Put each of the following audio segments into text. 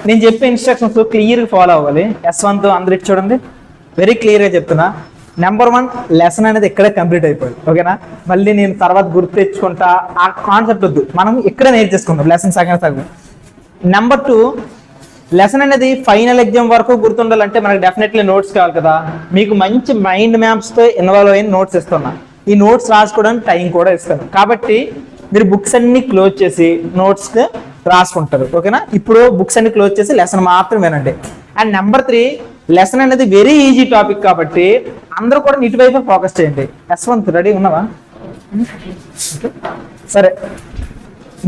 నేను చెప్పే ఇన్స్ట్రక్షన్స్ క్లియర్గా ఫాలో అవ్వాలి. S1తో అందరు ఇటు చూడండి, వెరీ క్లియర్గా చెప్తున్నా. నెంబర్ 1 లెసన్ అనేది ఇక్కడే కంప్లీట్ అయిపోయింది. ఓకేనా, మళ్ళీ నేను తర్వాత గుర్తు తెచ్చుకుంటా ఆ కాన్సెప్ట్ వద్దు, మనం ఇక్కడే నేర్చేసుకుందాం లెసన్ సగం. నెంబర్ 2, లెసన్ అనేది ఫైనల్ ఎగ్జామ్ వరకు గుర్తుండాలంటే మనకు డెఫినెట్లీ నోట్స్ కావాలి కదా. మీకు మంచి మైండ్ మ్యాప్స్తో ఇన్వాల్వ్ అయిన నోట్స్ ఇస్తున్నా. ఈ నోట్స్ రాసుకోవడానికి టైం కూడా ఇస్తాను. కాబట్టి మీరు బుక్స్ అన్ని క్లోజ్ చేసి నోట్స్ రాసుకుంటారు. ఓకేనా, ఇప్పుడు బుక్స్ అన్ని క్లోజ్ చేసి లెసన్ మాత్రం వినండి. అండ్ నెంబర్ 3, లెసన్ అనేది వెరీ ఈజీ టాపిక్ కాబట్టి అందరూ కూడా ఇటువైపు ఫోకస్ చేయండి. S1 రెడీ ఉన్నావా? సరే,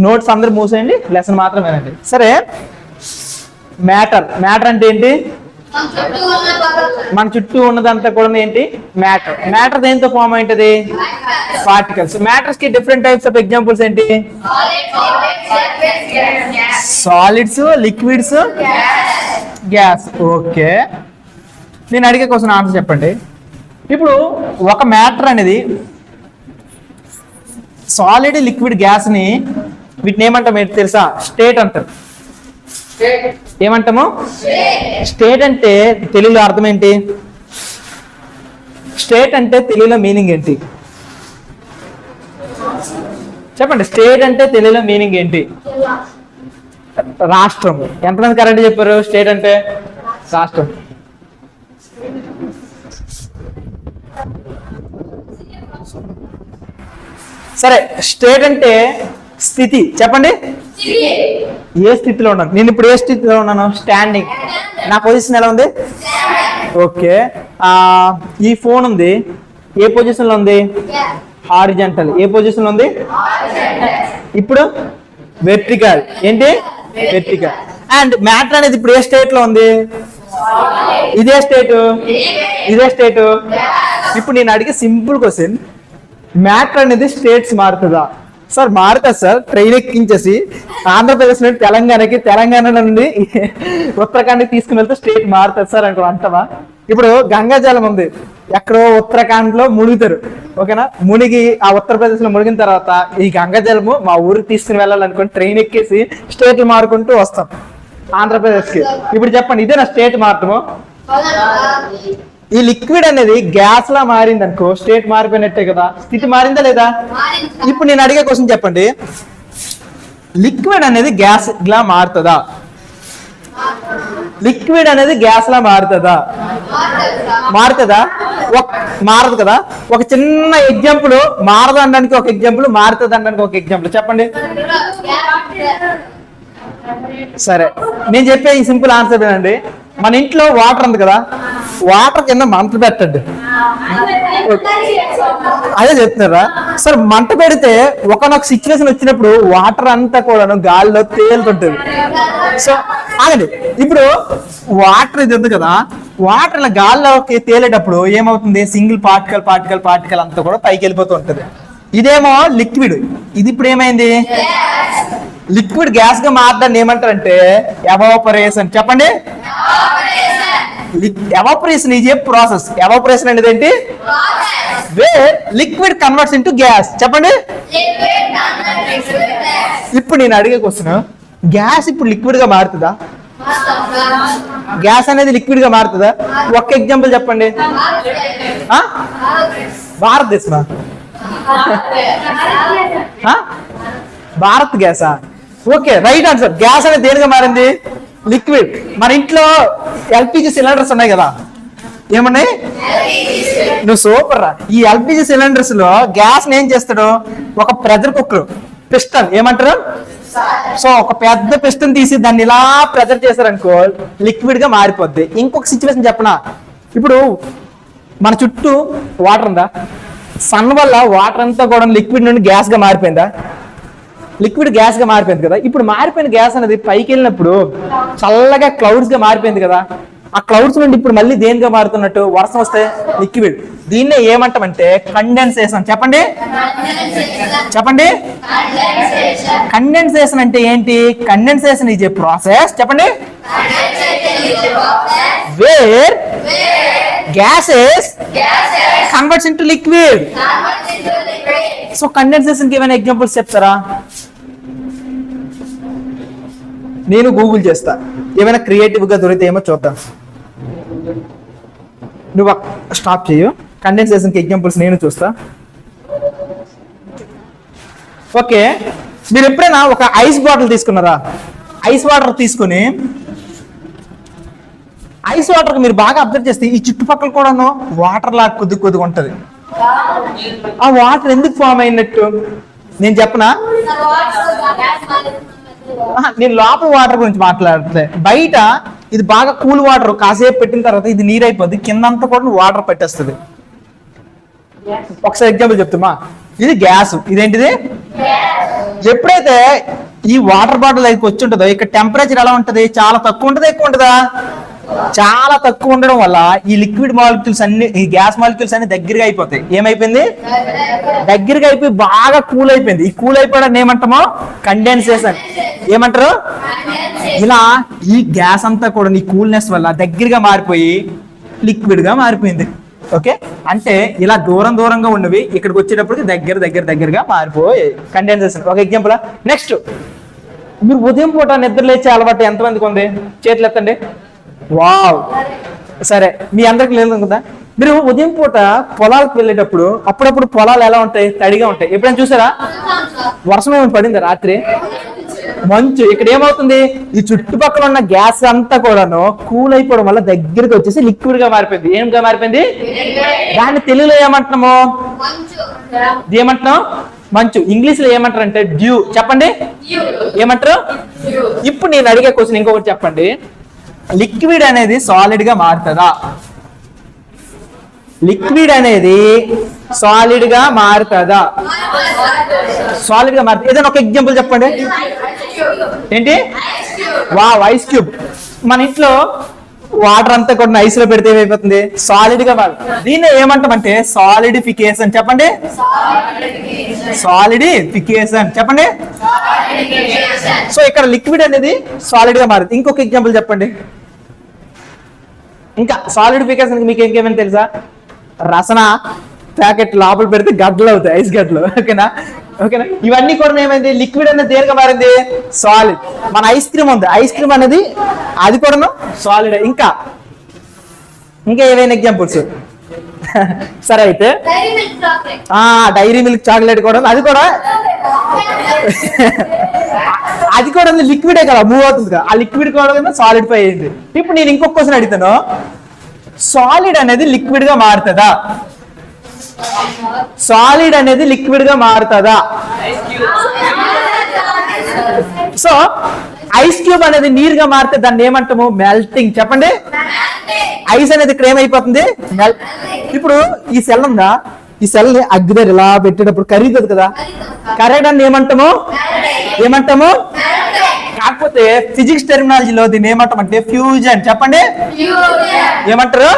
నోట్స్ అందరూ మూసేయండి, లెసన్ మాత్రం వినండి. సరే, మ్యాటర్ అంటే ఏంటి? మన చుట్టూ ఉన్నదంతా కూడా ఏంటి? మ్యాటర్ దేంతో ఫామ్ అయింటది? పార్టికల్స్. మ్యాటర్స్ కి డిఫరెంట్ టైప్స్ ఆఫ్ ఎగ్జాంపుల్స్ ఏంటి? Solids, liquids, gas. ఓకే, నేను అడిగే క్వశ్చన్ ఆన్సర్ చెప్పండి. ఇప్పుడు ఒక మ్యాటర్ అనేది సాలిడ్, లిక్విడ్, గ్యాస్ ని వీటిని ఏమంటాం ఏంటి తెలుసా? స్టేట్ అంటారు. ఏమంటాము? స్టేట్ అంటే తెలుగులో అర్థం ఏంటి? స్టేట్ అంటే తెలుగులో మీనింగ్ ఏంటి చెప్పండి? స్టేట్ అంటే తెలుగులో మీనింగ్ ఏంటి? రాష్ట్రం. ఎంతమంది కరెక్ట్ చెప్పారు? స్టేట్ అంటే రాష్ట్రం. సరే, స్టేట్ అంటే స్థితి. చెప్పండి, ఏ స్థితిలో ఉన్నాను నేను? ఇప్పుడు ఏ స్థితిలో ఉన్నాను? స్టాండింగ్. నా పొజిషన్ ఎలా ఉంది? ఓకే. ఈ ఫోన్ ఉంది, ఏ పొజిషన్ లో ఉంది? హారిజంటల్. ఏ పొజిషన్ లో ఉంది? ఇప్పుడు వెర్టికల్. ఏంటి? వెర్టికల్. అండ్ మ్యాటర్ అనేది ఇప్పుడు ఏ స్టేట్ లో ఉంది? ఇదే స్టేట్. ఇప్పుడు నేను అడిగే సింపుల్ క్వశ్చన్, మ్యాటర్ అనేది స్టేట్స్ మారుతుందా? సార్ మారుతుంది సార్. ట్రైన్ ఎక్కించేసి ఆంధ్రప్రదేశ్ నుండి తెలంగాణకి, తెలంగాణ నుండి ఉత్తరాఖండ్కి తీసుకుని వెళ్తే స్టేట్ మారుతుంది సార్ అనుకో అంటావా? ఇప్పుడు గంగాజలం ఉంది, ఎక్కడో ఉత్తరాఖండ్ లో మునుగుతారు. ఓకేనా, మునిగి ఆ ఉత్తరప్రదేశ్ లో మునిగిన తర్వాత ఈ గంగాజలము మా ఊరికి తీసుకుని వెళ్ళాలనుకుని ట్రైన్ ఎక్కేసి స్టేట్లు మారుకుంటూ వస్తాం ఆంధ్రప్రదేశ్ కి. ఇప్పుడు చెప్పండి, ఇదే నా స్టేట్ మారటము? ఈ లిక్విడ్ అనేది గ్యాస్ లా మారింది అనుకో, స్టేట్ మారిపోయినట్టే కదా. స్థితి మారిందా లేదా? ఇప్పుడు నేను అడిగే క్వశ్చన్ చెప్పండి, లిక్విడ్ అనేది గ్యాస్ లా మారుతుందా? లిక్విడ్ అనేది గ్యాస్ లా మారుతుందా? మారదు కదా. ఒక చిన్న ఎగ్జాంపుల్, మారదు అనడానికి ఒక ఎగ్జాంపుల్, మారుతుంది అనడానికి ఒక ఎగ్జాంపుల్ చెప్పండి. సరే, నేను చెప్పే ఈ సింపుల్ ఆన్సర్ వినండి. మన ఇంట్లో వాటర్ ఉంది కదా, వాటర్ కింద మంట పెట్టండి. అదే చెప్తున్నారా సార్? మంట పెడితే ఒకనొక సిచ్యువేషన్ వచ్చినప్పుడు వాటర్ అంతా కూడా గాలిలో తేలుతుంటుంది. సో ఆగండి, ఇప్పుడు వాటర్ ఇది ఉంది కదా, వాటర్ ఇలా గాల్లోకి తేలేటప్పుడు ఏమవుతుంది? సింగిల్ పార్టికల్ అంతా కూడా పైకి వెళ్ళిపోతూ ఉంటుంది. ఇదేమో లిక్విడ్, ఇది ఇప్పుడు ఏమైంది? లిక్విడ్ గ్యాస్ గా మారడాన్ని ఏమంటారంటే ఎవాపరేషన్. చెప్పండి, evaporation is a process. Evaporation అనేది ఏంటి? Where liquid converts into gas. చెప్పండి. ఇప్పుడు నేను అడిగే క్వశ్చన్, గ్యాస్ ఇప్పుడు లిక్విడ్ గా మారుతుందా? గ్యాస్ అనేది లిక్విడ్ గా మారుతుందా? ఒక్క ఎగ్జాంపుల్ చెప్పండి. భారతదేశమా? భారత్ గ్యాసా? Okay, right answer. గ్యాస్ అనేది దేనిగా మారింది? లిక్విడ్. మన ఇంట్లో ఎల్పిజి సిలిండర్స్ ఉన్నాయి కదా, ఏమన్నాయి? నువ్వు సూపర్ రా. ఈ ఎల్పిజి సిలిండర్స్ లో గ్యాస్ ఏం చేస్తాడు? ఒక ప్రెజర్ కుక్కర్, పిస్టన్ ఏమంటారు? సో ఒక పెద్ద పిస్టన్ తీసి దాన్ని ఇలా ప్రెజర్ చేశారనుకో లిక్విడ్ గా మారిపోద్ది. ఇంకొక సిచ్యువేషన్ చెప్పనా? ఇప్పుడు మన చుట్టూ వాటర్ ఉందా? సన్ వల్ల వాటర్ అంతా కూడా లిక్విడ్ నుండి గ్యాస్ గా మారిపోయిందా? లిక్విడ్ గ్యాస్ గా మారిపోయింది కదా. ఇప్పుడు మారిపోయిన గ్యాస్ అనేది పైకి వెళ్ళినప్పుడు చల్లగా క్లౌడ్స్ గా మారిపోయింది కదా. ఆ క్లౌడ్స్ నుండి ఇప్పుడు మళ్ళీ దేనిగా మారుతున్నట్టు? వర్షం వస్తే లిక్విడ్. దీన్నే ఏమంటామంటే కండెన్సేషన్. చెప్పండి. కండెన్సేషన్ అంటే ఏంటి? Condensation is a process. చెప్పండి. Where gases converts into liquid. So condensation కి ఏమైనా ఎగ్జాంపుల్స్ చెప్తారా? నేను గూగుల్ చేస్తా, ఏమైనా క్రియేటివ్ గా దొరికితే ఏమో చూద్దాం. నువ్వు స్టాప్ చేయు. కండెన్సేషన్కి ఎగ్జాంపుల్స్ నేను చూస్తా. ఓకే, మీరు ఎప్పుడైనా ఒక ఐస్ బాటిల్ తీసుకున్నారా? ఐస్ వాటర్ తీసుకుని ఐస్ వాటర్ మీరు బాగా అబ్జర్వ్ చేస్తే ఈ చుట్టుపక్కల కూడాను వాటర్ లా కొద్దిగా ఉంటది. ఆ వాటర్ ఎందుకు ఫామ్ అయినట్టు నేను చెప్పనా? నేను లోపల వాటర్ గురించి మాట్లాడితే, బయట ఇది బాగా కూల్ వాటర్ కాసేపు పెట్టిన తర్వాత ఇది నీరు అయిపోద్ది, కిందంతా కూడా వాటర్ పెట్టేస్తుంది. ఒకసారి ఎగ్జాంపుల్ చెప్తుమా, ఇది గ్యాస్, ఇదేంటిది? ఎప్పుడైతే ఈ వాటర్ బాటిల్ దగ్గరికి వచ్చి ఉంటుందో ఇక్కడ టెంపరేచర్ ఎలా ఉంటది? చాలా తక్కువ ఉంటుందా ఎక్కువ ఉంటుందా? చాలా తక్కువ ఉండడం వల్ల ఈ లిక్విడ్ మాలిక్యూల్స్ అన్ని, ఈ గ్యాస్ మాలిక్యూల్స్ అన్ని దగ్గరగా అయిపోతాయి. ఏమైపోయింది? దగ్గరగా అయిపోయి బాగా కూల్ అయిపోయింది. ఈ కూల్ అయిపోవడం ఏమంటామో కండెన్సేషన్. ఏమంటారు? ఇలా ఈ గ్యాస్ అంతా కూడా ఈ కూల్నెస్ వల్ల దగ్గరగా మారిపోయి లిక్విడ్ గా మారిపోయింది. ఓకే, అంటే ఇలా దూరంగా ఉన్నవి ఇక్కడికి వచ్చేటప్పటికి దగ్గరగా మారిపోయి కండెన్సేషన్. ఒక ఎగ్జాంపుల్. నెక్స్ట్, మీరు ఉదయం పూట నిద్ర లేచే అలవాటు ఎంతమందికి ఉంది? చేతులు ఎత్తండి. వావ్, సరే, మీ అందరికి లేదు కదా. మీరు ఉదయం పూట పొలాలకు వెళ్ళేటప్పుడు అప్పుడప్పుడు పొలాలు ఎలా ఉంటాయి? తడిగా ఉంటాయి. ఎప్పుడైనా చూసారా? వర్షం ఏమైనా పడిందా రాత్రి? మంచు. ఇక్కడ ఏమవుతుంది? ఈ చుట్టుపక్కల ఉన్న గ్యాస్ అంతా కూడాను కూల్ అయిపోవడం వల్ల దగ్గరికి వచ్చేసి లిక్విడ్ గా మారిపోయింది. ఏంగా మారిపోయింది? దాన్ని తెలుగులో ఏమంటున్నాము? ఏమంటున్నాం? మంచు. ఇంగ్లీష్ లో ఏమంటారు అంటే డ్యూ. చెప్పండి, ఏమంటారు? ఇప్పుడు నేను అడిగే క్వశ్చన్ ఇంకొకటి చెప్పండి. లిక్విడ్ అనేది సాలిడ్ గా మారుతుందా? లిక్విడ్ అనేది సాలిడ్ గా మారుతుందా? సాలిడ్ గా మారుతుంది. ఏదైనా ఒక ఎగ్జాంపుల్ చెప్పండి. ఏంటి? Wow, ice cube. మన ఇంట్లో వాటర్ అంతా కూడా ఐస్ లో పెడితే ఏమైపోతుంది? సాలిడ్ గా మారుతుంది. దీన్ని ఏమంటామంటే సాలిడిఫికేషన్. చెప్పండి, సాలిడిఫికేషన్. చెప్పండి. సో ఇక్కడ లిక్విడ్ అనేది సాలిడ్ గా మారుతుంది. ఇంకొక ఎగ్జాంపుల్ చెప్పండి. ఇంకా సాలిడిఫికేషన్ మీకు ఇంకేమైనా తెలుసా? రసన ప్యాకెట్ లోపల పెడితే గడ్డలు అవుతాయి, ఐస్ గడ్డలు. ఓకేనా? ఇవన్నీ కూడా ఏమైంది? లిక్విడ్ అనేది దేనిగా మారింది? సాలిడ్. మన ఐస్ క్రీమ్ ఉంది, ఐస్ క్రీమ్ అనేది అది కూడా సాలిడ్. ఇంకా ఏమైనా ఎగ్జాంపుల్స్? సరే, అయితే డైరీ మిల్క్ చాక్లెట్ కూడా, అది కూడా లిక్విడే కదా, మూవ్ అవుతుంది కదా. ఆ లిక్విడ్ కూడా సాలిడిఫై అయింది. ఇప్పుడు నేను ఇంకొక క్వశ్చన్ అడుగుతాను. సాలిడ్ అనేది లిక్విడ్ గా మారుతుందా? సాలిడ్ అనేది లిక్విడ్ గా మారుతుందా? సో ఐస్ క్యూబ్ అనేది నీరుగా మారితే దాన్ని ఏమంటాము? మెల్టింగ్. చెప్పండి. ఐస్ అనేది ఇక్కడ ఏమైపోతుంది? ఇప్పుడు ఈ సెల్ ఉందా, ఈ సెల్ ని అగ్గి దగ్గర ఇలా పెట్టేటప్పుడు కరుగుతుంది కదా, కరగడాన్ని ఏమంటాము? కాకపోతే ఫిజిక్స్ టెర్మినాలజీలో దీన్ని ఏమంటామంటే ఫ్యూజన్. చెప్పండి, ఏమంటారు?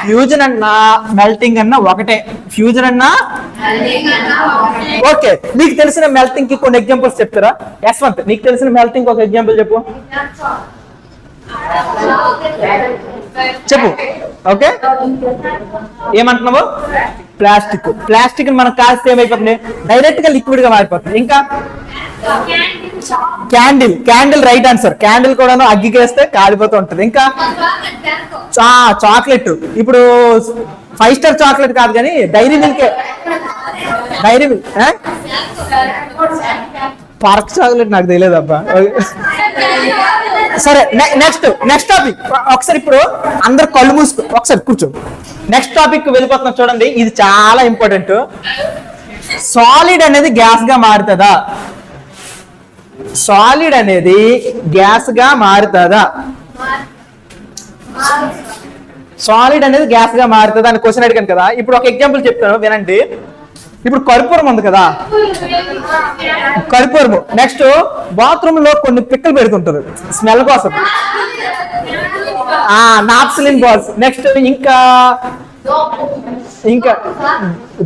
ఫ్యూజన్ అన్నా మెల్టింగ్ అన్నా ఒకటే. ఫ్యూజన్ అన్నా ఓకే. నీకు తెలిసిన మెల్టింగ్ కి కొన్ని ఎగ్జాంపుల్స్ చెప్తారా? యశ్వంత్, నీకు తెలిసిన మెల్టింగ్ ఒక ఎగ్జాంపుల్ చెప్పు. ఓకే, ఏమంటున్నావు? ప్లాస్టిక్ మనం కాల్స్తే ఏమైపోతుంది? డైరెక్ట్ గా లిక్విడ్ గా మారిపోతుంది. ఇంకా క్యాండిల్ రైట్ ఆన్సర్. క్యాండిల్ కూడా అగ్గికి వేస్తే కాలిపోతూ ఉంటది. ఇంకా చాక్లెట్. ఇప్పుడు 5 స్టార్ చాక్లెట్ కాదు కానీ డైరీ మిల్క్ పార్క్ చాక్లెట్ నాకు తెలియదు అబ్బా. సరే, నెక్స్ట్ టాపిక్. ఒకసారి ఇప్పుడు అందరు కళ్ళు మూసుకో, ఒకసారి కూర్చో. నెక్స్ట్ టాపిక్ వెళ్ళిపోతున్నా చూడండి. ఇది చాలా ఇంపార్టెంట్. సాలిడ్ అనేది గ్యాస్ గా మారుతుందా? సాలిడ్ అనేది గ్యాస్ గా మారుతుందా? సాలిడ్ అనేది గ్యాస్ గా మారుతుందా అని క్వశ్చన్ అడిగాను కదా. ఇప్పుడు ఒక ఎగ్జాంపుల్ చెప్తాను, వినండి. ఇప్పుడు కర్పూరం ఉంది కదా, కర్పూరము. నెక్స్ట్ బాత్రూమ్ లో కొన్ని పిక్కలు పెడుతుంటారు స్మెల్ కోసం, నాప్సిలిన్ బాల్స్. నెక్స్ట్ ఇంకా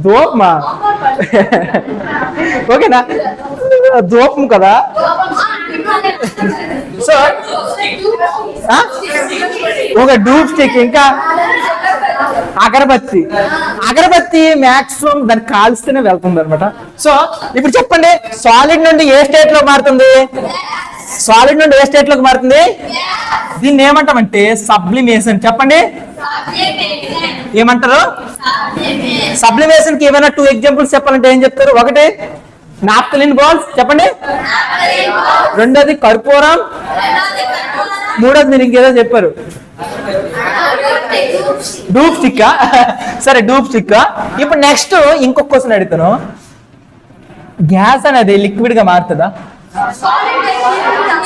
దూపమా? ఓకేనా? దూపం కదా. సో ఒక డూప్ స్టిక్. ఇంకా అగరబత్తి మాక్సిమం దాన్ని కాల్స్తేనే వెళ్తుంది అనమాట. సో ఇప్పుడు చెప్పండి, సాలిడ్ నుండి ఏ స్టేట్ లో మారుతుంది? సాలిడ్ నుండి ఏ స్టేట్ లోకి మారుతుంది? దీన్ని ఏమంటామంటే సబ్లిమేషన్. చెప్పండి ఏమంటారు? సబ్లిమేషన్ కి ఏమైనా 2 ఎగ్జాంపుల్స్ చెప్పాలంటే ఏం చెప్తారు? ఒకటి నాప్థలిన్ బాల్స్, చెప్పండి. రెండోది కర్పూరం, మూడోది మీరు ఇంకేదో చెప్పారు, డూప్ స్టిక్. సరే డూప్ స్టిక్. ఇప్పుడు నెక్స్ట్ ఇంకొక క్వశ్చన్ అడుగుతాను. గ్యాస్ అనేది లిక్విడ్ గా మారుతుందా?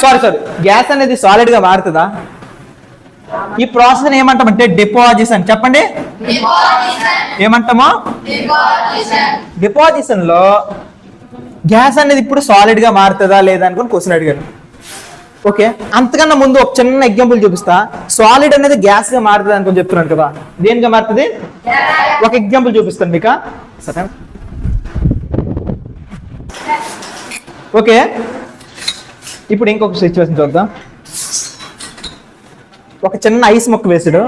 సారీ గ్యాస్ అనేది సాలిడ్ గా మారుతుందా? ఈ ప్రాసెస్ ఏమంటామంటే డిపాజిషన్. చెప్పండి ఏమంటామో? డిపాజిషన్ లో గ్యాస్ అనేది ఇప్పుడు సాలిడ్ గా మారుతుందా లేదా అనుకుని క్వశ్చన్ అడిగారు. ఓకే, అంతకన్నా ముందు ఒక చిన్న ఎగ్జాంపుల్ చూపిస్తా. సాలిడ్ అనేది గ్యాస్ గా మారుతుంది అనుకుని చెప్తున్నాను కదా, దేనిగా మారుతుంది? ఒక ఎగ్జాంపుల్ చూపిస్తాను మీకు. సరే ఓకే, ఇప్పుడు ఇంకొక సిచ్యువేషన్ చూద్దాం. ఒక చిన్న ఐస్ ముక్క వేసాడు,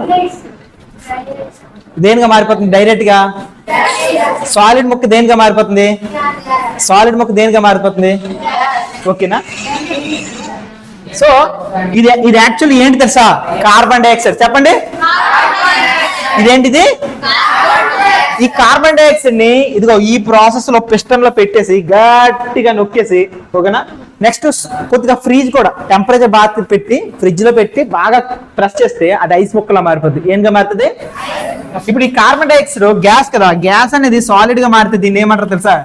దేనిగా మారిపోతుంది? డైరెక్ట్ గా సాలిడ్ ముక్క దేనిగా మారిపోతుంది? సాలిడ్ ముక్క దేనిగా మారిపోతుంది? ఓకేనా? సో ఇది యాక్చువల్లీ ఏంటి తెలుసా? Carbon dioxide. చెప్పండి ఇదేంటిది? ఈ కార్బన్ డైఆక్సైడ్ ని ఇదిగో ఈ ప్రాసెస్ లో పిస్టన్ లో పెట్టేసి గట్టిగా నొక్కేసి, ఓకేనా, నెక్స్ట్ కొద్దిగా ఫ్రీజ్ కూడా టెంపరేచర్ బాగా పెట్టి ఫ్రిడ్జ్ లో పెట్టి బాగా ప్రెస్ చేస్తే అది ఐస్ ముక్కలా మారిపోతుంది. ఏంగా మారుతుంది? ఇప్పుడు ఈ కార్బన్ డైఆక్సైడ్ గ్యాస్ కదా, గ్యాస్ అనేది సాలిడ్ గా మారుతుంది. దీన్ని ఏమంటారు తెలుసా?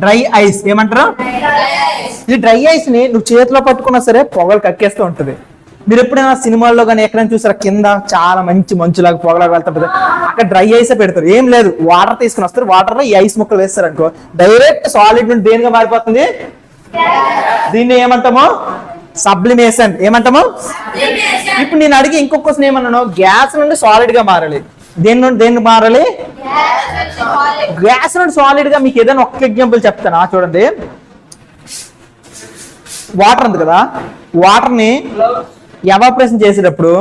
Dry ice. ఏమంటారు? ఈ డ్రై ఐస్ ని నువ్వు చేతిలో పట్టుకున్నా సరే పొగలు కక్కేస్తూ ఉంటది. మీరు ఎప్పుడైనా సినిమాల్లో కానీ ఎక్కడైనా చూసారా కింద చాలా మంచి మంచులాగా పొగలాగా వెళ్తుంటది, అక్కడ డ్రై ఐసే పెడతారు. ఏం లేదు, వాటర్ తీసుకుని వస్తారు, వాటర్ లో ఈ ఐస్ ముక్కలు వేస్తారు అనుకో, డైరెక్ట్ సాలిడ్ నుండి దేనిగా మారిపోతుంది? దీన్ని ఏమంటాము? సబ్లిమేషన్. ఏమంటాము? ఇప్పుడు నేను అడిగి ఇంకొక క్వశ్చన్ ఏమన్నాను? గ్యాస్ నుండి సాలిడ్ గా మారాలి. దేని నుండి దేనికి మారాలి? గ్యాస్ నుండి సాలిడ్ గా. మీకు ఏదైనా ఒక్క ఎగ్జాంపుల్ చెప్తానా? చూడండి, వాటర్ ఉంది కదా, వాటర్ ని ఎవాపరేషన్ చేసేటప్పుడు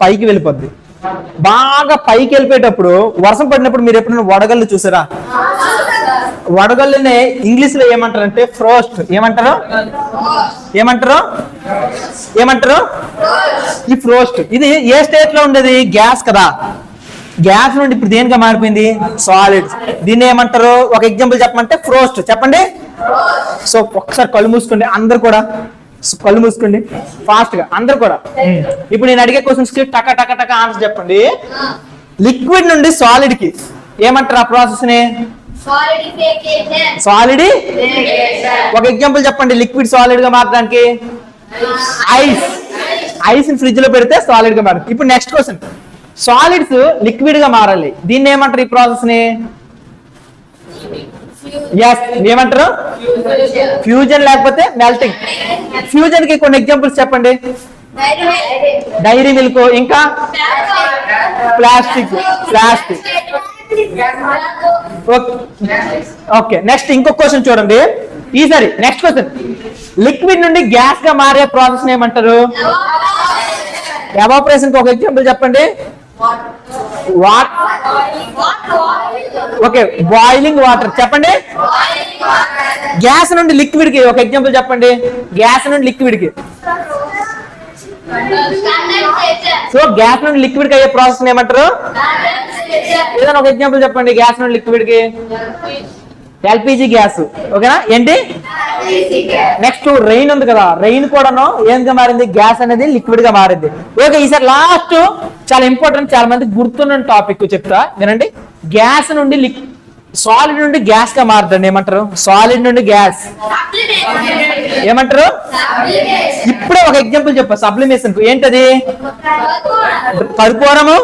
పైకి వెళ్ళిపోద్ది. బాగా పైకి వెళ్ళిపోయేటప్పుడు వర్షం పడినప్పుడు మీరు ఎప్పుడైనా వడగళ్ళు చూసారా? వడగళ్ళని ఇంగ్లీష్ లో ఏమంటారంటే ఫ్రోస్ట్. ఏమంటారు? ఏమంటారు? ఏమంటారు? ఈ ఫ్రోస్ట్ ఇది ఏ స్టేట్ లో ఉండేది? గ్యాస్ కదా, గ్యాస్ నుండి ఇప్పుడు దేనిగా మారిపోయింది? సాలిడ్. దీన్ని ఏమంటారు? ఒక ఎగ్జాంపుల్ చెప్పమంటే ఫ్రోస్ట్. చెప్పండి. సో ఒకసారి కళ్ళు మూసుకోండి అందరు కూడా, కళ్ళు మూసుకోండి ఫాస్ట్ గా అందరు కూడా. ఇప్పుడు నేను అడిగే క్వశ్చన్స్ కి టక టక టక ఆన్సర్ చెప్పండి. లిక్విడ్ నుండి సాలిడ్ కి ఏమంటారు ఆ ప్రాసెస్ ని? సాలిడ్. ఒక ఎగ్జాంపుల్ చెప్పండి లిక్విడ్ సాలిడ్ గా మారడానికి. ఐస్. ఐస్ ని ఫ్రిడ్జ్ లో పెడితే సాలిడ్ గా మారుతుంది. ఇప్పుడు నెక్స్ట్ క్వశ్చన్, సాలిడ్స్ లిక్విడ్ గా మారాలి, దీన్ని ఏమంటారు ఈ ప్రాసెస్ ని? ఏమంటారు? ఫ్యూజన్ లేకపోతే మెల్టింగ్. ఫ్యూజన్ కి కొన్ని ఎగ్జాంపుల్స్ చెప్పండి. డైరీ మిల్క్, ఇంకా ప్లాస్టిక్. ప్లాస్టిక్. ఓకే, నెక్స్ట్ ఇంకొక క్వశ్చన్ చూడండి. ఈసారి నెక్స్ట్ క్వశ్చన్, లిక్విడ్ నుండి గ్యాస్ గా మారే ప్రాసెస్ ఏమంటారు? ఎవాపరేషన్ కి ఒక ఎగ్జాంపుల్ చెప్పండి. Okay, boiling water. చెప్పండి. గ్యాస్ నుండి లిక్విడ్ కి ఒక ఎగ్జాంపుల్ చెప్పండి. గ్యాస్ నుండి లిక్విడ్ కి. సో గ్యాస్ నుండి లిక్విడ్ కి అయ్యే ప్రాసెస్ ఏమంటారు? ఏదైనా ఒక ఎగ్జాంపుల్ చెప్పండి గ్యాస్ నుండి లిక్విడ్ కి. LPG gas. ఓకేనా? ఏంటి? నెక్స్ట్ రెయిన్ ఉంది కదా, రెయిన్ కూడాను ఏంగా మారింది? గ్యాస్ అనేది లిక్విడ్ గా మారింది. ఓకే, ఈసారి లాస్ట్ చాలా ఇంపార్టెంట్, చాలా మంది గుర్తున్న టాపిక్ చెప్తా వినండి. గ్యాస్ నుండి సాలిడ్ నుండి గ్యాస్ గా మారుతుంది. ఏమంటారు? సాలిడ్ నుండి గ్యాస్. ఏమంటారు? ఇప్పుడే ఒక ఎగ్జాంపుల్ చెప్పా సబ్లిమేషన్ కు. ఏంటది? కర్పూరము,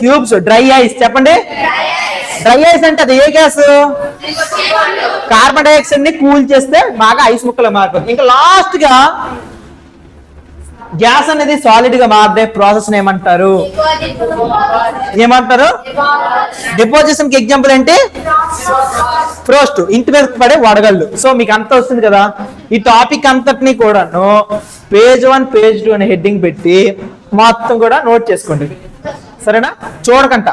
క్యూబ్స్, డ్రై ఐస్. చెప్పండి. డ్రై ఐస్ అంటే అది ఏ గ్యాస్? కార్బన్ డైఆక్సైడ్ ని కూల్ చేస్తే బాగా ఐస్ ముక్కలు మారిపోతుంది. ఇంకా లాస్ట్ గా గ్యాస్ అనేది సాలిడ్ గా మారే ప్రాసెస్ ఏమంటారు? ఏమంటారు? డిపోజిషన్ కి ఎగ్జాంపుల్ ఏంటి? ఫ్రోస్ట్. ఇంటి మీద పడే వడగళ్ళు. సో మీకు అంత వస్తుంది కదా. ఈ టాపిక్ అంతటినీ కూడాను పేజ్ 1 పేజ్ 2 అనే హెడ్డింగ్ పెట్టి మొత్తం కూడా నోట్ చేసుకోండి. సరేనా? చూడకంట.